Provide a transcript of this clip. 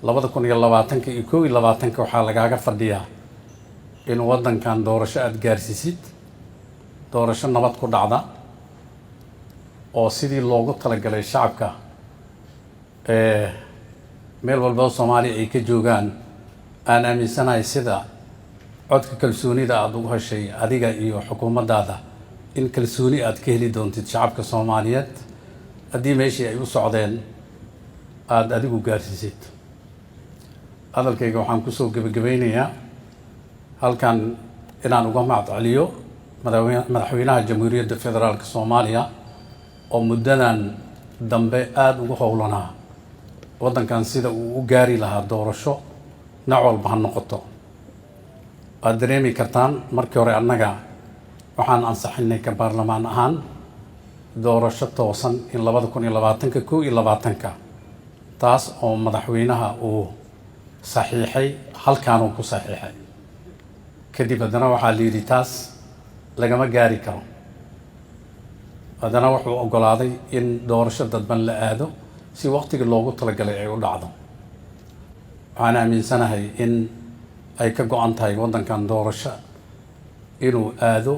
2020 iyo 2021 waxaa lagaaga fadhiyaa in waddankan doorasho aad gaarsiisid, doorasho nabad ku dhacda oo sidii loogu talagalay shacabka meel walba oo Soomaaliya ay ka joogaan. aan aaminsanahay sida codka kalsoonida aad ugu heshay adiga iyo xukuumaddaada in kalsooni aad ka heli doontid shacabka Soomaaliyeed haddii meeshii ay u socdeen aad adigu gaarsiisid. hadalkayga waxaan kusoo gabagabeynayaa halkan inaan uga mahadceliyo madaxweynaha Jamhuuriyadda Federaalka Soomaaliya oo muddadan dambe aad ugu howlanaa waddankan sida uu u gaari lahaa doorasho nooc walba ha noqoto. waad dareemi kartaan markii hore annaga waxaan ansaxinay ka baarlamaan ahaan doorasho toosan in 2020 taas oo madaxweynaha uu saxiixay halkaanuu ku saxiixay. kadib haddana waxaa la yidhi taas lagama gaari karo. haddana wuxuu oggolaaday in doorasho dadban la aado si waqtigii loogu talagalay ay u dhacdo. waxaan aaminsanahay in ay ka go'an tahay waddankan doorasho inuu aado